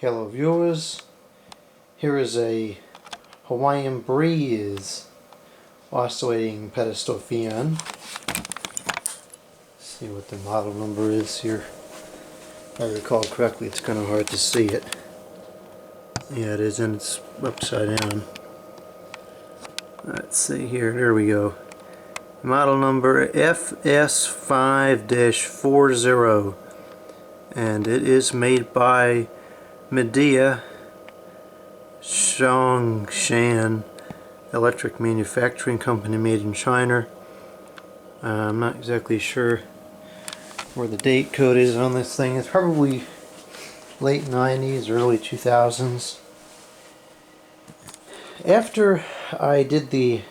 Hello viewers, here is a Hawaiian Breeze oscillating pedestal fan. Let's see what the model number is here. If I recall correctly, it's kind of hard to see it. Yeah, it is, and it's upside down. Let's see here, there we go. Model number FS5-40, and it is made by Medea Shongshan Electric Manufacturing Company, made in China. I'm not exactly sure where the date code is on this thing. It's probably late 90s, early 2000s. After I did the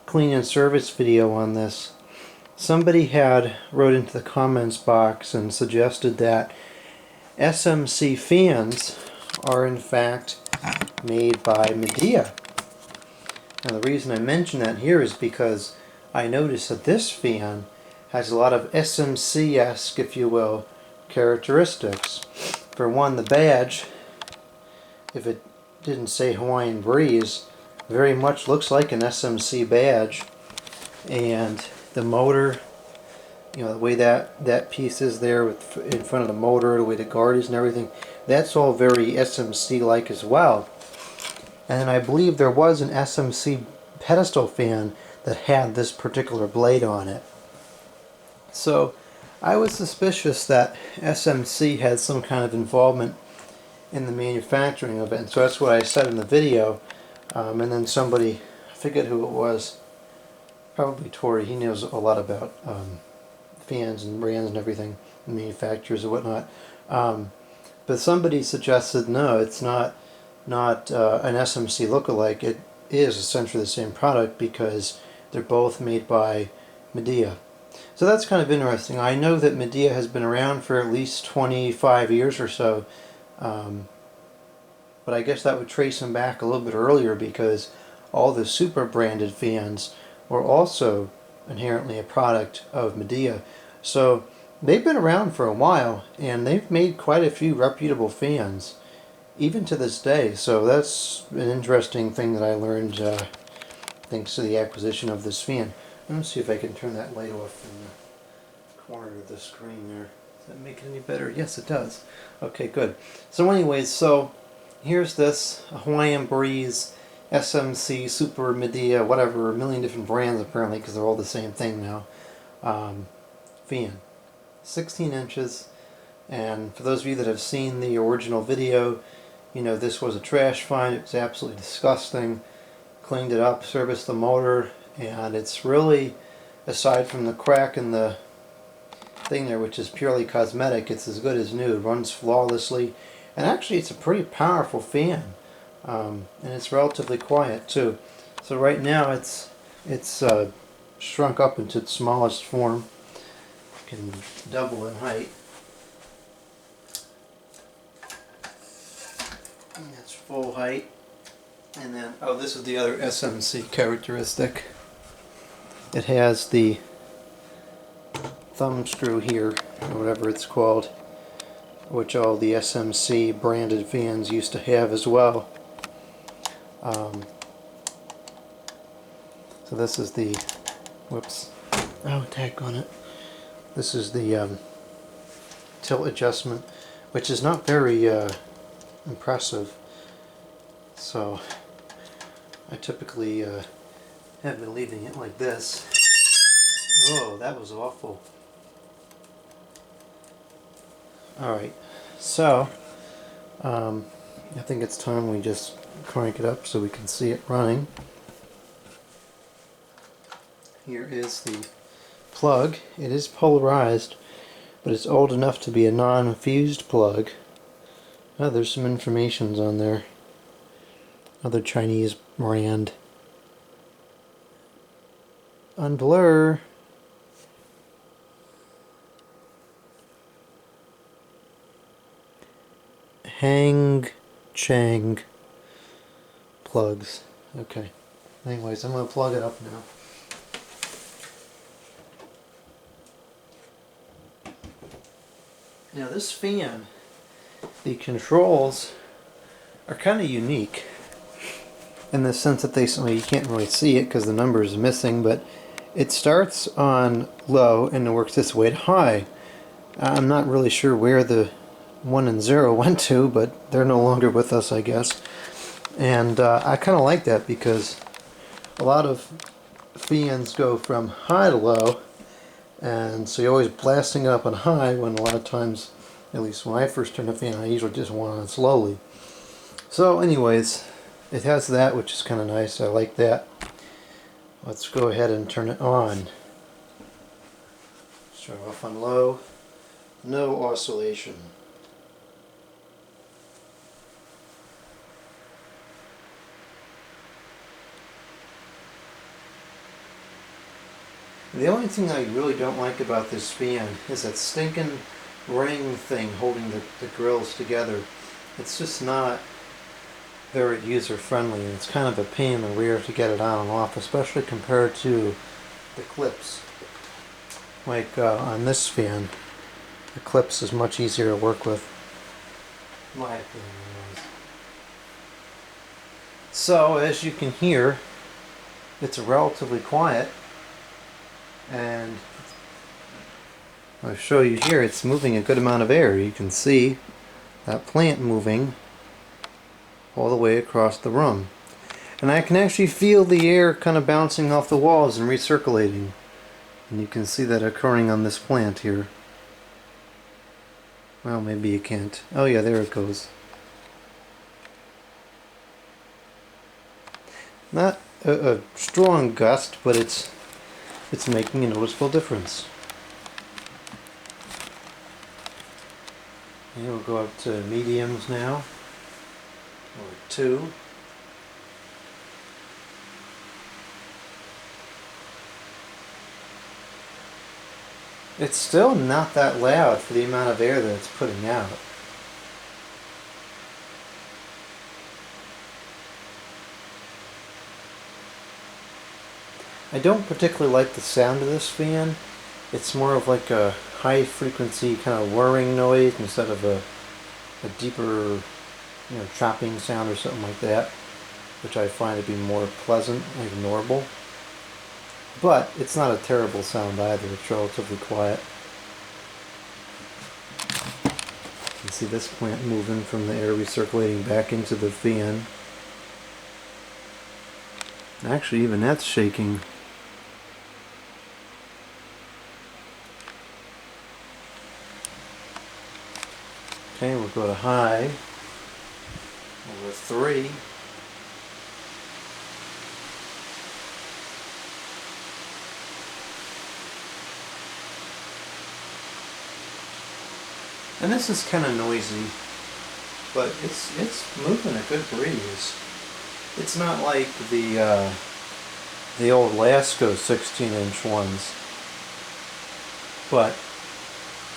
clean and service video on this, somebody had wrote into the comments box and suggested that SMC fans are in fact made by Medea. Now the reason I mention that here is because I noticed that this fan has a lot of SMC-esque, if you will, characteristics. For one, the badge, if it didn't say Hawaiian Breeze, very much looks like an SMC badge. And the motor, you know, the way that piece is there with, in front of the motor, the way the guard is and everything, that's all very SMC-like as well. And I believe there was an SMC pedestal fan that had this particular blade on it. So I was suspicious that SMC had some kind of involvement in the manufacturing of it, and so that's what I said in the video. And then somebody, I forget who it was, probably Tori, he knows a lot about fans and brands and everything, and manufacturers and whatnot. But somebody suggested no, it's not an SMC lookalike. It is essentially the same product because they're both made by Medea. So that's kind of interesting. I know that Medea has been around for at least 25 years or so, but I guess that would trace them back a little bit earlier because all the super branded fans were also inherently a product of Medea. So they've been around for a while, and they've made quite a few reputable fans, even to this day. So that's an interesting thing that I learned thanks to the acquisition of this fan. Let me see if I can turn that light off in the corner of the screen there. Does that make it any better? Yes, it does. Okay, good. So anyways, so here's this Hawaiian Breeze SMC Super Medea, whatever, a million different brands apparently because they're all the same thing now, fan. 16 inches, and for those of you that have seen the original video, you know this was a trash find. It was absolutely disgusting. Cleaned it up, serviced the motor, and it's really, aside from the crack in the thing there, which is purely cosmetic, it's as good as new. It runs flawlessly, and actually it's a pretty powerful fan, and it's relatively quiet too. So right now it's shrunk up into its smallest form. It can double in height. And that's full height. And then, oh, this is the other SMC characteristic. It has the thumb screw here, or whatever it's called, which all the SMC branded fans used to have as well. So this is the, whoops, oh, tag on it. This is the tilt adjustment, which is not very impressive. So I typically have been leaving it like this. Oh, that was awful. Alright, so I think it's time we just crank it up so we can see it running. Here is the plug. It is polarized, but it's old enough to be a non-fused plug. Oh, there's some informations on there. Other Chinese brand. Unblur. Hang Chang plugs. Okay. Anyways, I'm going to plug it up now. Now this fan, the controls are kind of unique in the sense that well, you can't really see it because the number is missing, but it starts on low and it works its way to high. I'm not really sure where the 1 and 0 went to, but they're no longer with us, I guess. And I kind of like that because a lot of fans go from high to low, and so you're always blasting it up on high when a lot of times, at least when I first turn a fan, I usually just want on slowly. So anyways, it has that, which is kind of nice. I like that. Let's go ahead and turn it on. Start off on low. No oscillation. The only thing I really don't like about this fan is that stinking ring thing holding the grills together. It's just not very user friendly, and it's kind of a pain in the rear to get it on and off, especially compared to the clips. Like on this fan, the clips is much easier to work with, in my opinion. So as you can hear, it's relatively quiet, and I'll show you here, it's moving a good amount of air. You can see that plant moving all the way across the room. And I can actually feel the air kind of bouncing off the walls and recirculating. And you can see that occurring on this plant here. Well, maybe you can't. Oh yeah, there it goes. Not a strong gust, but it's making a noticeable difference. And we'll go up to mediums now, or 2. It's still not that loud for the amount of air that it's putting out. I don't particularly like the sound of this fan. It's more of like a high frequency kind of whirring noise instead of a deeper, chopping sound or something like that, which I find to be more pleasant and ignorable. But it's not a terrible sound either. It's relatively quiet. You can see this plant moving from the air recirculating back into the fan. Actually, even that's shaking. Okay, we'll go to high. Over 3. And this is kind of noisy, but it's moving a good breeze. It's not like the old Lasco 16-inch ones, but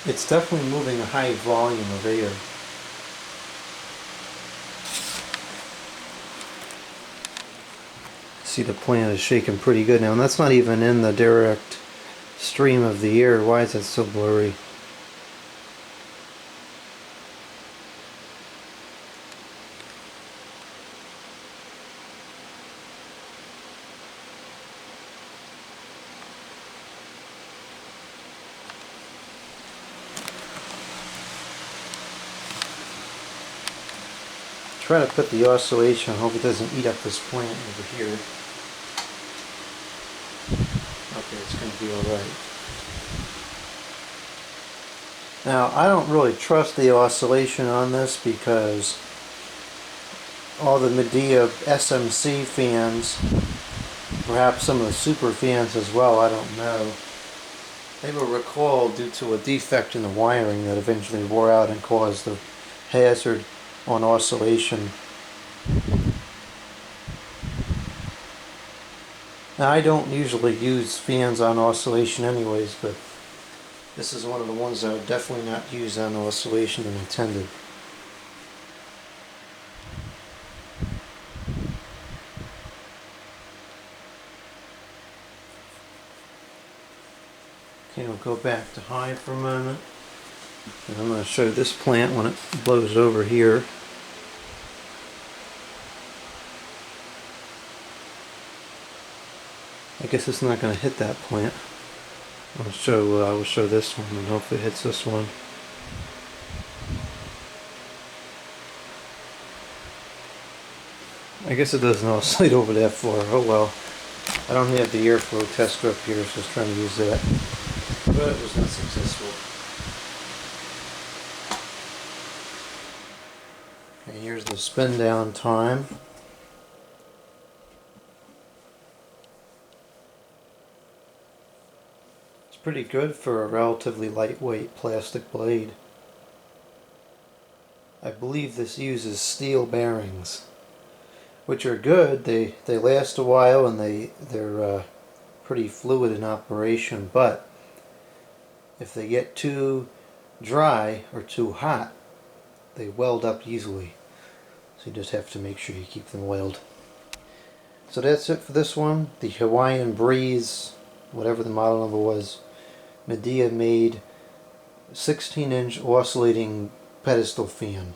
it's definitely moving a high volume of air. See, the plant is shaking pretty good now, and that's not even in the direct stream of the air. Why is that so blurry? Try to put the oscillation, hope it doesn't eat up this plant over here. Okay, it's going to be alright. Now, I don't really trust the oscillation on this because all the Medea SMC fans, perhaps some of the super fans as well, I don't know, they were recalled due to a defect in the wiring that eventually wore out and caused the hazard on oscillation. Now, I don't usually use fans on oscillation anyways, but this is one of the ones that are definitely not used on oscillation and intended. Okay, we'll go back to high for a moment. And I'm going to show this plant when it blows over here. I guess it's not going to hit that point. I will show this one and hopefully it hits this one. I guess it doesn't oscillate over that far. Oh well. I don't have the airflow tester up here, so I was trying to use that. But it was not successful. Okay, here's the spin down time. It's pretty good for a relatively lightweight plastic blade. I believe this uses steel bearings, which are good. They last a while and they're pretty fluid in operation, but if they get too dry or too hot, they weld up easily. So you just have to make sure you keep them oiled. So that's it for this one. The Hawaiian Breeze, whatever the model number was, Medea made 16-inch oscillating pedestal fan.